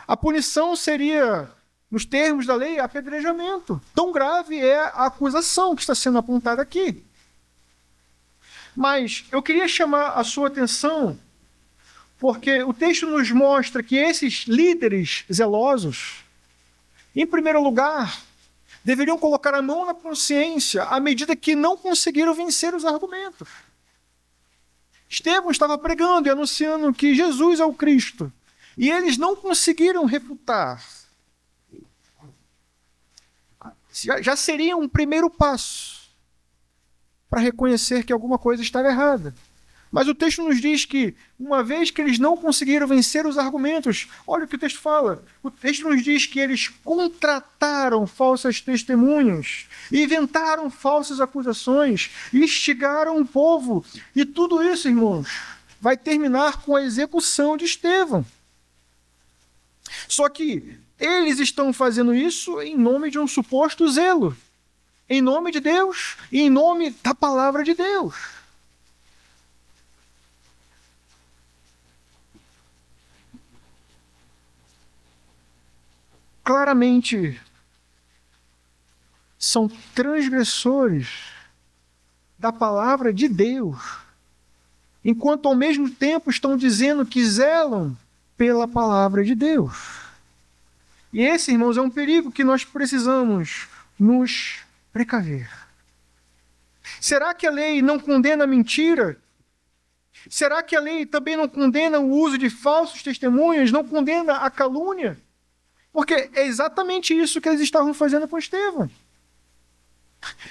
a punição seria, nos termos da lei, apedrejamento. Tão grave é a acusação que está sendo apontada aqui. Mas eu queria chamar a sua atenção, porque o texto nos mostra que esses líderes zelosos, em primeiro lugar, deveriam colocar a mão na consciência à medida que não conseguiram vencer os argumentos. Estevão estava pregando e anunciando que Jesus é o Cristo, e eles não conseguiram refutar. Já seria um primeiro passo para reconhecer que alguma coisa estava errada. Mas o texto nos diz que, uma vez que eles não conseguiram vencer os argumentos, olha o que o texto fala. O texto nos diz que eles contrataram falsas testemunhas, inventaram falsas acusações, instigaram o povo. E tudo isso, irmãos, vai terminar com a execução de Estevão. Só que eles estão fazendo isso em nome de um suposto zelo, em nome de Deus e em nome da palavra de Deus. Claramente são transgressores da palavra de Deus, enquanto ao mesmo tempo estão dizendo que zelam pela palavra de Deus. E esse, irmãos, é um perigo que nós precisamos nos precaver. Será que a lei não condena a mentira? Será que a lei também não condena o uso de falsos testemunhas, não condena a calúnia? Porque é exatamente isso que eles estavam fazendo com Estevão.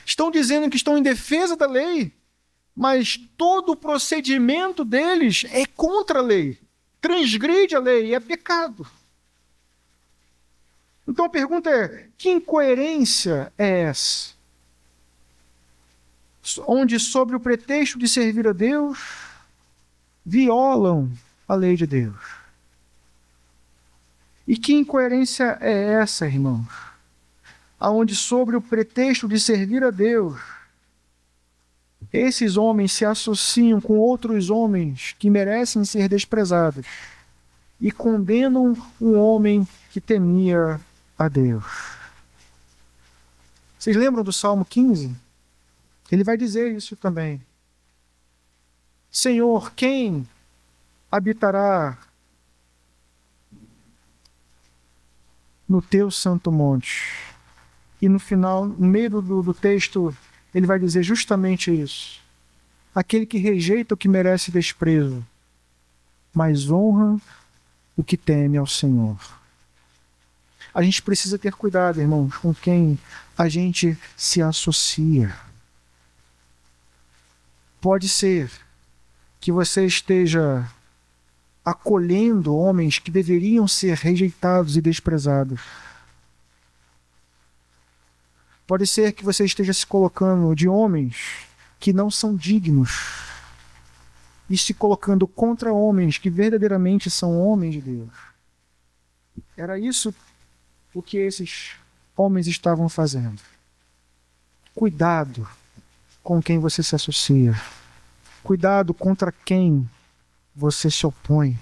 Estão dizendo que estão em defesa da lei, mas todo o procedimento deles é contra a lei, transgride a lei, é pecado. Então a pergunta é, que incoerência é essa? Onde, sob o pretexto de servir a Deus, violam a lei de Deus. E que incoerência é essa, irmãos? Aonde, sobre o pretexto de servir a Deus, esses homens se associam com outros homens que merecem ser desprezados e condenam um homem que temia a Deus. Vocês lembram do Salmo 15? Ele vai dizer isso também. Senhor, quem habitará no teu santo monte? E no final, no meio do texto, ele vai dizer justamente isso. Aquele que rejeita o que merece desprezo, mas honra o que teme ao Senhor. A gente precisa ter cuidado, irmãos, com quem a gente se associa. Pode ser que você esteja acolhendo homens que deveriam ser rejeitados e desprezados. Pode ser que você esteja se colocando de homens que não são dignos e se colocando contra homens que verdadeiramente são homens de Deus. Era isso o que esses homens estavam fazendo. Cuidado com quem você se associa. Cuidado contra quem você se opõe.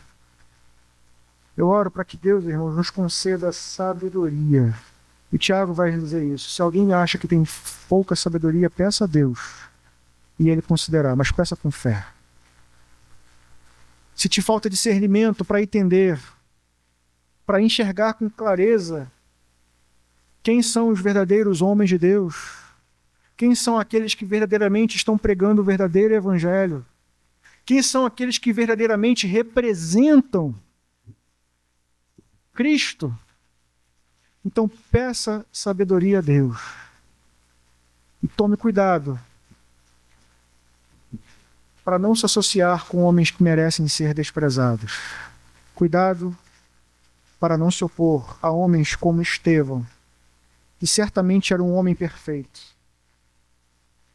Eu oro para que Deus, irmãos, nos conceda sabedoria. E Tiago vai dizer isso. Se alguém acha que tem pouca sabedoria, peça a Deus. E Ele considerará, mas peça com fé. Se te falta discernimento para entender, para enxergar com clareza quem são os verdadeiros homens de Deus, quem são aqueles que verdadeiramente estão pregando o verdadeiro evangelho, quem são aqueles que verdadeiramente representam Cristo, então peça sabedoria a Deus. E tome cuidado para não se associar com homens que merecem ser desprezados. Cuidado para não se opor a homens como Estevão, que certamente era um homem perfeito,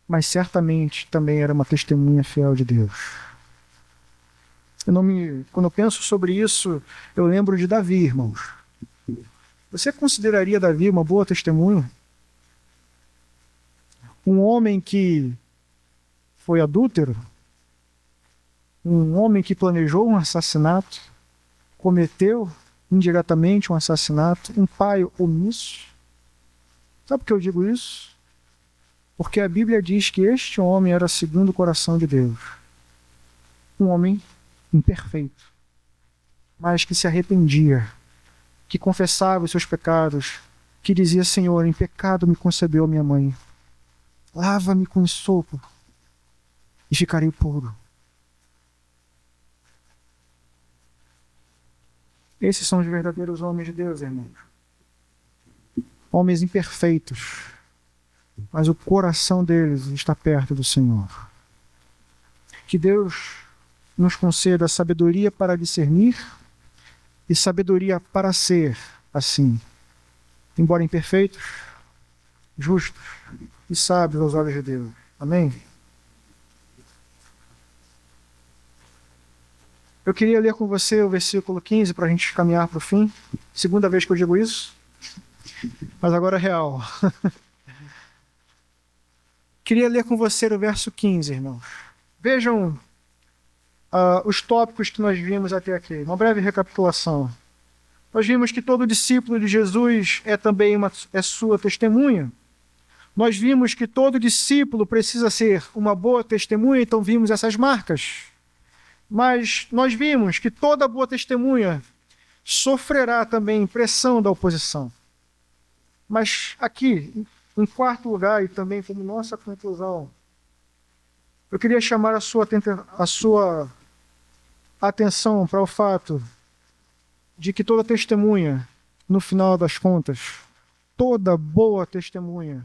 mas certamente também era uma testemunha fiel de Deus. Quando eu penso sobre isso, eu lembro de Davi, irmãos. Você consideraria Davi uma boa testemunha? Um homem que foi adúltero? Um homem que planejou um assassinato? Cometeu indiretamente um assassinato? Um pai omisso? Sabe por que eu digo isso? Porque a Bíblia diz que este homem era segundo o coração de Deus. Um homem imperfeito, mas que se arrependia, que confessava os seus pecados, que dizia: Senhor, em pecado me concebeu minha mãe. Lava-me com sopo e ficarei puro. Esses são os verdadeiros homens de Deus, irmãos. Homens imperfeitos, mas o coração deles está perto do Senhor. Que Deus nos conceda sabedoria para discernir e sabedoria para ser assim, embora imperfeitos, justos e sábios aos olhos de Deus. Amém? Eu queria ler com você o versículo 15 para a gente caminhar para o fim. Segunda vez que eu digo isso, mas agora é real. Queria ler com você o verso 15, irmãos. Vejam os tópicos que nós vimos até aqui. Uma breve recapitulação. Nós vimos que todo discípulo de Jesus é também sua testemunha. Nós vimos que todo discípulo precisa ser uma boa testemunha, então vimos essas marcas. Mas nós vimos que toda boa testemunha sofrerá também pressão da oposição. Mas aqui, em quarto lugar, e também como nossa conclusão, eu queria chamar a sua atenção para o fato de que toda testemunha, no final das contas, toda boa testemunha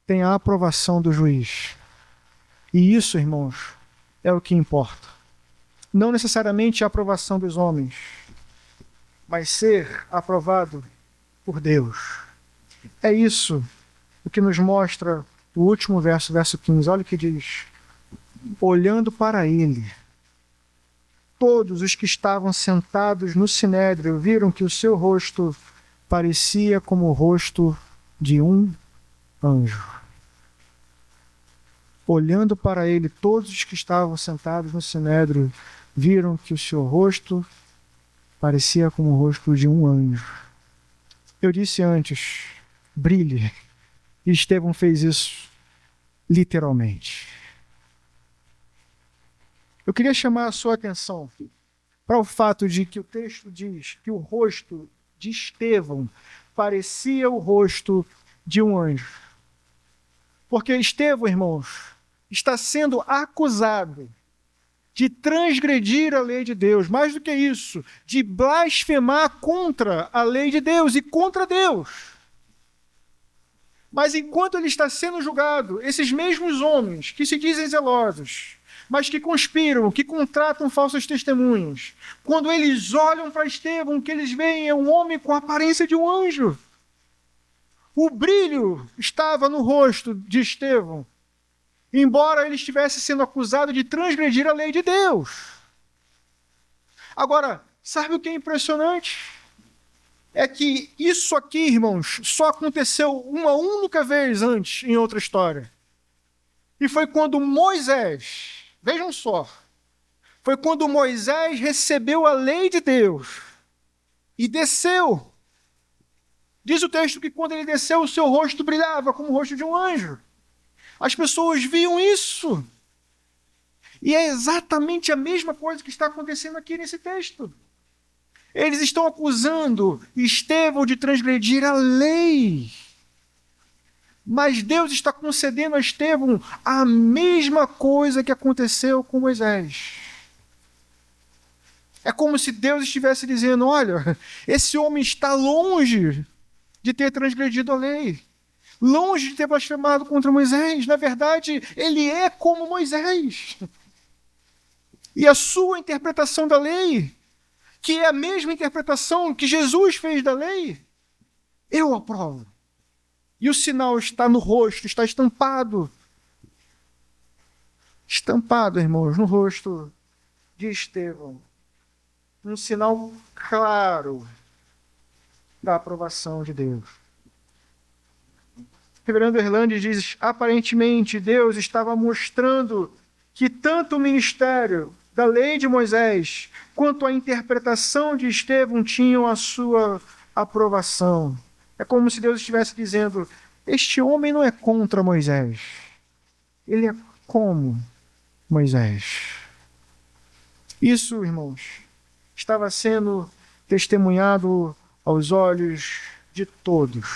tem a aprovação do juiz. E isso, irmãos, é o que importa. Não necessariamente a aprovação dos homens, mas ser aprovado por Deus. É isso o que nos mostra o último verso, verso 15. Olha o que diz: olhando para ele, todos os que estavam sentados no sinédrio viram que o seu rosto parecia como o rosto de um anjo. Olhando para ele, todos os que estavam sentados no sinédrio viram que o seu rosto parecia como o rosto de um anjo. Eu disse antes, brilhe. E Estevão fez isso literalmente. Eu queria chamar a sua atenção para o fato de que o texto diz que o rosto de Estevão parecia o rosto de um anjo. Porque Estevão, irmãos, está sendo acusado de transgredir a lei de Deus. Mais do que isso, de blasfemar contra a lei de Deus e contra Deus. Mas enquanto ele está sendo julgado, esses mesmos homens que se dizem zelosos, mas que conspiram, que contratam falsos testemunhos, quando eles olham para Estevão, o que eles veem é um homem com a aparência de um anjo. O brilho estava no rosto de Estevão, embora ele estivesse sendo acusado de transgredir a lei de Deus. Agora, sabe o que é impressionante? É que isso aqui, irmãos, só aconteceu uma única vez antes em outra história. E foi quando Moisés, vejam só, foi quando Moisés recebeu a lei de Deus e desceu. Diz o texto que quando ele desceu, o seu rosto brilhava como o rosto de um anjo. As pessoas viam isso. E é exatamente a mesma coisa que está acontecendo aqui nesse texto. Eles estão acusando Estevão de transgredir a lei. Mas Deus está concedendo a Estevão a mesma coisa que aconteceu com Moisés. É como se Deus estivesse dizendo, olha, esse homem está longe de ter transgredido a lei. Longe de ter blasfemado contra Moisés. Na verdade, ele é como Moisés. E a sua interpretação da lei, que é a mesma interpretação que Jesus fez da lei, eu aprovo. E o sinal está no rosto, está estampado. Estampado, irmãos, no rosto de Estevão. Um sinal claro da aprovação de Deus. Reverendo Erlandes diz, aparentemente Deus estava mostrando que tanto o ministério da lei de Moisés quanto a interpretação de Estevão tinham a sua aprovação. É como se Deus estivesse dizendo, este homem não é contra Moisés, ele é como Moisés. Isso, irmãos, estava sendo testemunhado aos olhos de todos.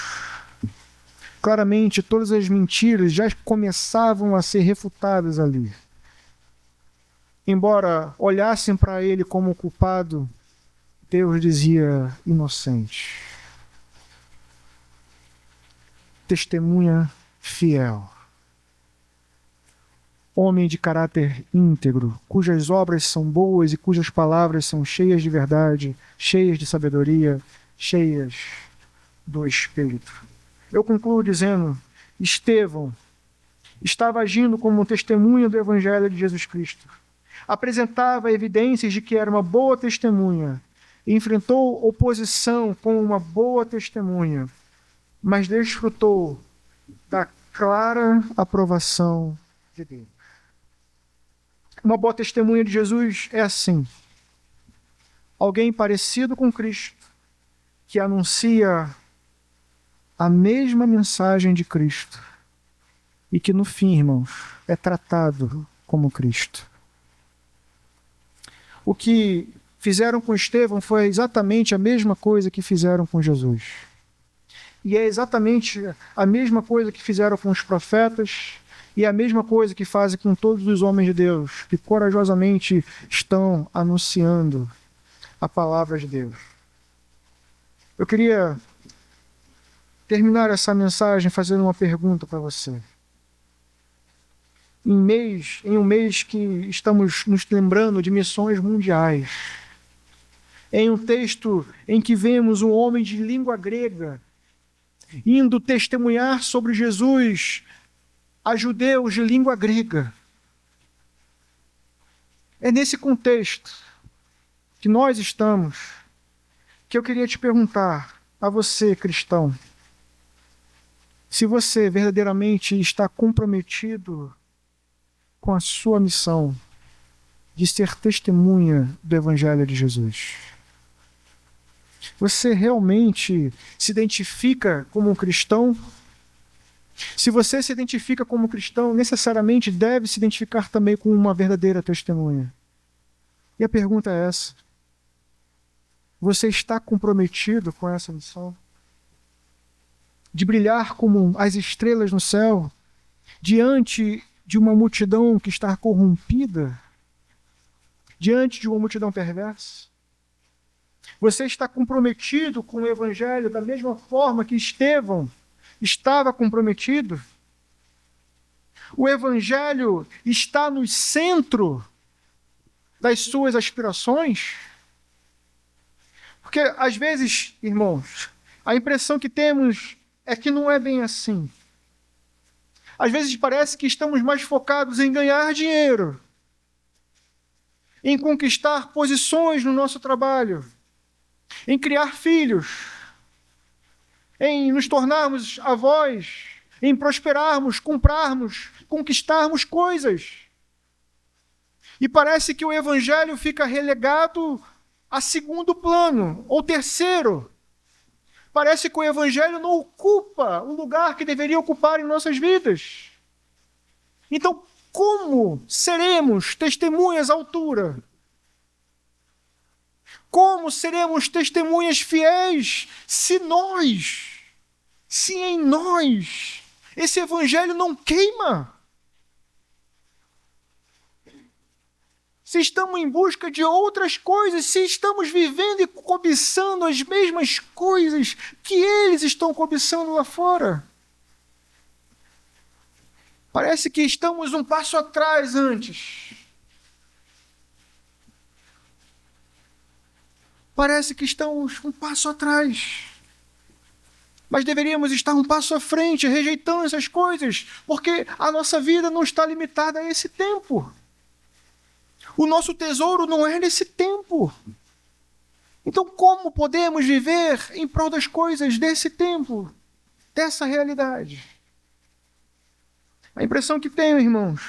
Claramente, todas as mentiras já começavam a ser refutadas ali. Embora olhassem para ele como culpado, Deus dizia inocente. Testemunha fiel. Homem de caráter íntegro, cujas obras são boas e cujas palavras são cheias de verdade, cheias de sabedoria, cheias do Espírito. Eu concluo dizendo, Estevão estava agindo como testemunha do Evangelho de Jesus Cristo. Apresentava evidências de que era uma boa testemunha. E enfrentou oposição com uma boa testemunha, mas desfrutou da clara aprovação de Deus. Uma boa testemunha de Jesus é assim. Alguém parecido com Cristo, que anuncia a mesma mensagem de Cristo e que no fim, irmãos, é tratado como Cristo. O que fizeram com Estevão foi exatamente a mesma coisa que fizeram com Jesus. E é exatamente a mesma coisa que fizeram com os profetas e a mesma coisa que fazem com todos os homens de Deus, que corajosamente estão anunciando a palavra de Deus. Eu queria terminar essa mensagem fazendo uma pergunta para você. Em um mês que estamos nos lembrando de missões mundiais, em um texto em que vemos um homem de língua grega indo testemunhar sobre Jesus a judeus de língua grega. É nesse contexto que nós estamos, que eu queria te perguntar a você, cristão, se você verdadeiramente está comprometido com a sua missão de ser testemunha do Evangelho de Jesus. Você realmente se identifica como um cristão? Se você se identifica como cristão, necessariamente deve se identificar também com uma verdadeira testemunha. E a pergunta é essa: você está comprometido com essa missão? De brilhar como as estrelas no céu, diante de uma multidão que está corrompida, diante de uma multidão perversa? Você está comprometido com o Evangelho da mesma forma que Estevão estava comprometido? O Evangelho está no centro das suas aspirações? Porque, às vezes, irmãos, a impressão que temos é que não é bem assim. Às vezes parece que estamos mais focados em ganhar dinheiro, em conquistar posições no nosso trabalho, em criar filhos, em nos tornarmos avós, em prosperarmos, comprarmos, conquistarmos coisas. E parece que o Evangelho fica relegado a segundo plano, ou terceiro. Parece que o Evangelho não ocupa o lugar que deveria ocupar em nossas vidas. Então, como seremos testemunhas à altura? Como seremos testemunhas fiéis se em nós, esse Evangelho não queima? Se estamos em busca de outras coisas, se estamos vivendo e cobiçando as mesmas coisas que eles estão cobiçando lá fora. Parece que estamos um passo atrás antes. Parece que estamos um passo atrás. Mas deveríamos estar um passo à frente, rejeitando essas coisas, porque a nossa vida não está limitada a esse tempo. O nosso tesouro não é nesse tempo. Então, como podemos viver em prol das coisas desse tempo, dessa realidade? A impressão que tenho, irmãos,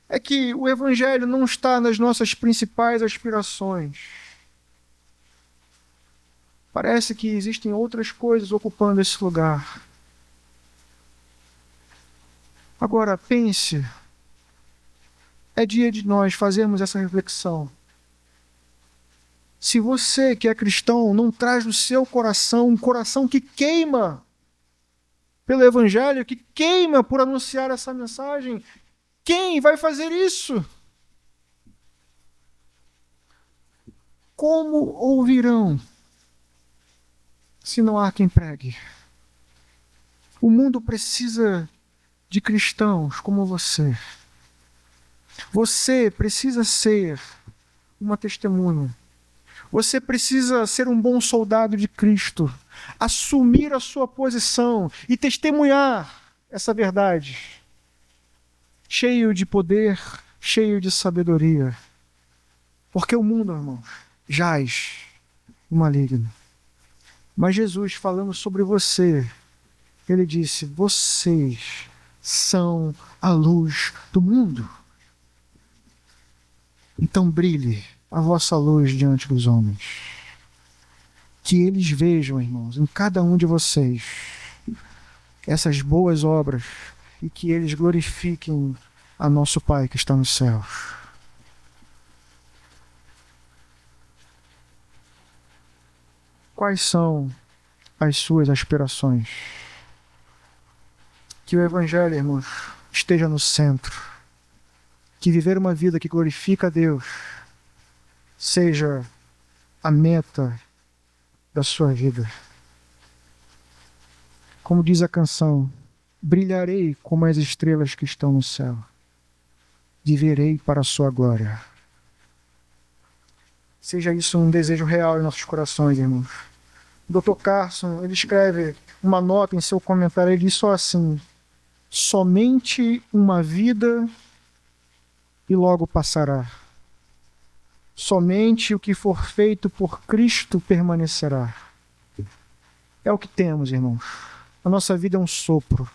é que o Evangelho não está nas nossas principais aspirações. Parece que existem outras coisas ocupando esse lugar. Agora, pense, é dia de nós fazermos essa reflexão. Se você que é cristão não traz no seu coração um coração que queima pelo Evangelho, que queima por anunciar essa mensagem, quem vai fazer isso? Como ouvirão se não há quem pregue? O mundo precisa de cristãos como você. Você precisa ser uma testemunha. Você precisa ser um bom soldado de Cristo, assumir a sua posição e testemunhar essa verdade, cheio de poder, cheio de sabedoria. Porque o mundo, irmãos, jaz no maligno. Mas Jesus, falando sobre você, ele disse: vocês são a luz do mundo. Então brilhe a vossa luz diante dos homens. Que eles vejam, irmãos, em cada um de vocês essas boas obras e que eles glorifiquem a nosso Pai que está nos céus. Quais são as suas aspirações? Que o Evangelho, irmãos, esteja no centro. Que viver uma vida que glorifica a Deus seja a meta da sua vida. Como diz a canção, brilharei como as estrelas que estão no céu. Viverei para a sua glória. Seja isso um desejo real em nossos corações, irmãos. O Dr. Carson, ele escreve uma nota em seu comentário, ele diz só assim: somente uma vida e logo passará. Somente o que for feito por Cristo permanecerá. É o que temos, irmãos. A nossa vida é um sopro,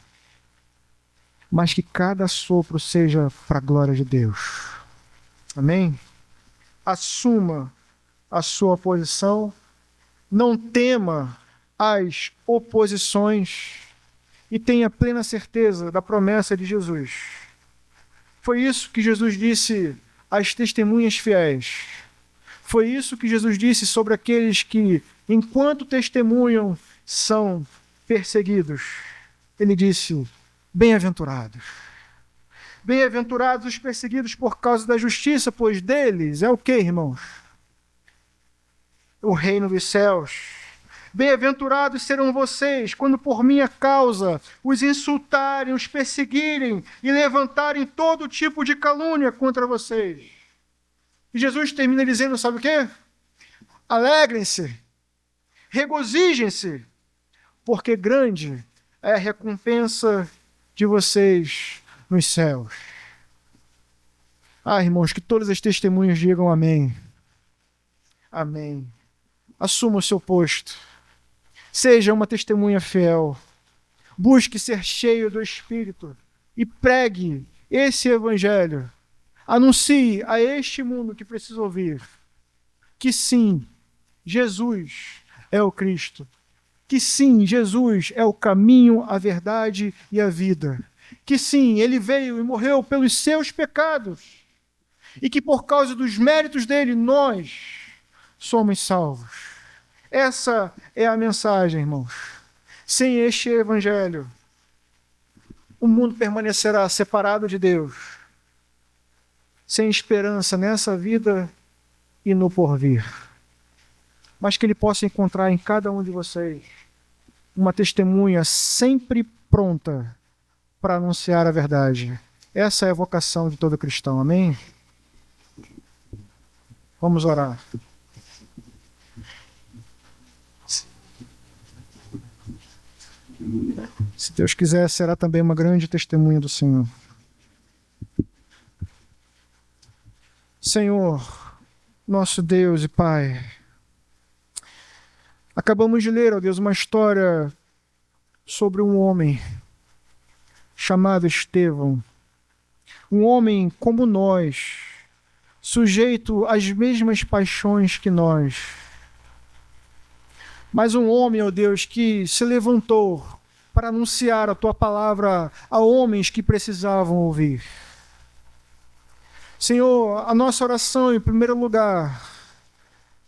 mas que cada sopro seja para a glória de Deus. Amém? Assuma a sua posição não tema as oposições e tenha plena certeza da promessa de Jesus. Foi isso que Jesus disse às testemunhas fiéis. Foi isso que Jesus disse sobre aqueles que, enquanto testemunham, são perseguidos. Ele disse: bem-aventurados. Bem-aventurados os perseguidos por causa da justiça, pois deles é o quê, irmãos? O reino dos céus. Bem-aventurados serão vocês, quando por minha causa os insultarem, os perseguirem e levantarem todo tipo de calúnia contra vocês. E Jesus termina dizendo, sabe o quê? Alegrem-se, regozijem-se, porque grande é a recompensa de vocês nos céus. Ah, irmãos, que todas as testemunhas digam amém. Amém. Assuma o seu posto. Seja uma testemunha fiel. Busque ser cheio do Espírito e pregue esse evangelho. Anuncie a este mundo que precisa ouvir que sim, Jesus é o Cristo. Que sim, Jesus é o caminho, a verdade e a vida. Que sim, ele veio e morreu pelos seus pecados. E que por causa dos méritos dele, nós somos salvos. Essa é a mensagem, irmãos. Sem este evangelho, o mundo permanecerá separado de Deus, sem esperança nessa vida e no porvir. Mas que ele possa encontrar em cada um de vocês uma testemunha sempre pronta para anunciar a verdade. Essa é a vocação de todo cristão. Amém? Vamos orar. Se Deus quiser, será também uma grande testemunha do Senhor. Senhor, nosso Deus e Pai, acabamos de ler, ó Deus, uma história sobre um homem chamado Estevão. Um homem como nós, sujeito às mesmas paixões que nós. Mas um homem, ó Deus, que se levantou para anunciar a Tua palavra a homens que precisavam ouvir. Senhor, a nossa oração, em primeiro lugar,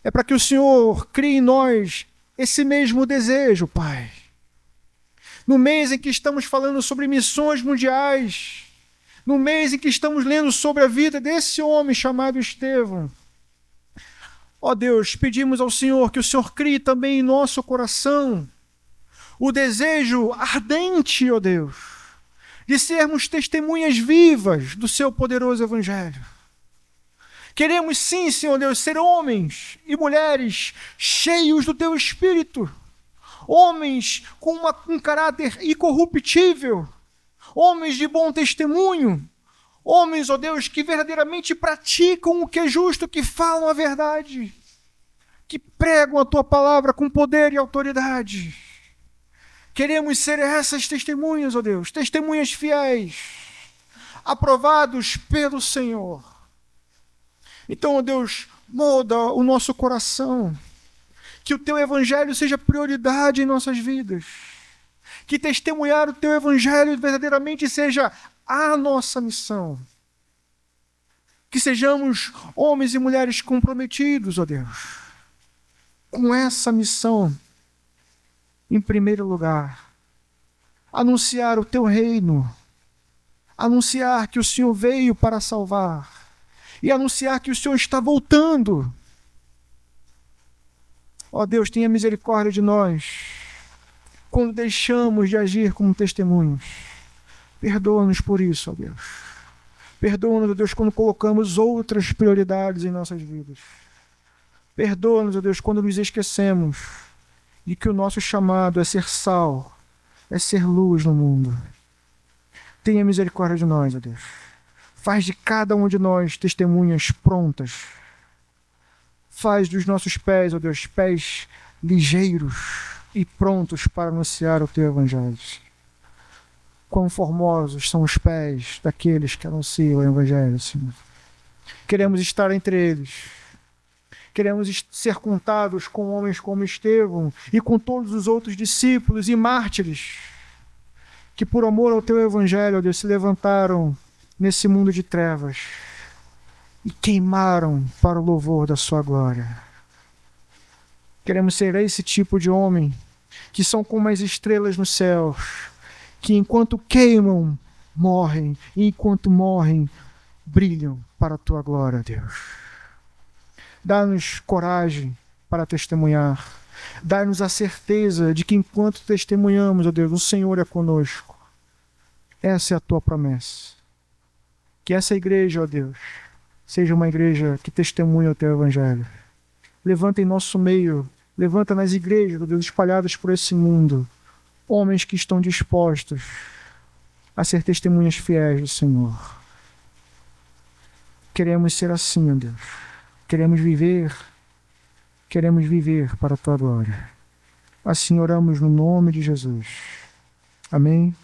é para que o Senhor crie em nós esse mesmo desejo, Pai. No mês em que estamos falando sobre missões mundiais, no mês em que estamos lendo sobre a vida desse homem chamado Estevão, ó Deus, pedimos ao Senhor que o Senhor crie também em nosso coração o desejo ardente, ó Deus, de sermos testemunhas vivas do Seu poderoso Evangelho. Queremos sim, Senhor Deus, ser homens e mulheres cheios do Teu Espírito, homens com um caráter incorruptível, homens de bom testemunho, homens, ó Deus, que verdadeiramente praticam o que é justo, que falam a verdade, que pregam a Tua palavra com poder e autoridade. Queremos ser essas testemunhas, ó Deus, testemunhas fiéis, aprovados pelo Senhor. Então, ó Deus, molda o nosso coração, que o Teu Evangelho seja prioridade em nossas vidas, que testemunhar o Teu Evangelho verdadeiramente seja a nossa missão. Que sejamos homens e mulheres comprometidos, ó Deus, com essa missão. Em primeiro lugar, anunciar o Teu reino, anunciar que o Senhor veio para salvar e anunciar que o Senhor está voltando. Ó Deus, tenha misericórdia de nós quando deixamos de agir como testemunhos. Perdoa-nos por isso, ó Deus. Perdoa-nos, ó Deus, quando colocamos outras prioridades em nossas vidas. Perdoa-nos, ó Deus, quando nos esquecemos de que o nosso chamado é ser sal, é ser luz no mundo. Tenha misericórdia de nós, ó Deus. Faz de cada um de nós testemunhas prontas. Faz dos nossos pés, ó Deus, pés ligeiros e prontos para anunciar o Teu Evangelho. Quão formosos são os pés daqueles que anunciam o Evangelho, Senhor. Queremos estar entre eles. Queremos ser contados com homens como Estevão e com todos os outros discípulos e mártires que, por amor ao teu evangelho, ó Deus, se levantaram nesse mundo de trevas e queimaram para o louvor da sua glória. Queremos ser esse tipo de homem que são como as estrelas nos céus, que enquanto queimam, morrem, e enquanto morrem, brilham para a tua glória, Deus. Dá-nos coragem para testemunhar. Dá-nos a certeza de que enquanto testemunhamos, ó Deus, o Senhor é conosco. Essa é a tua promessa. Que essa igreja, ó Deus, seja uma igreja que testemunha o teu evangelho. Levanta em nosso meio, levanta nas igrejas, ó Deus, espalhadas por esse mundo, homens que estão dispostos a ser testemunhas fiéis do Senhor. Queremos ser assim, ó Deus. Queremos viver para a tua glória. Assim oramos no nome de Jesus. Amém.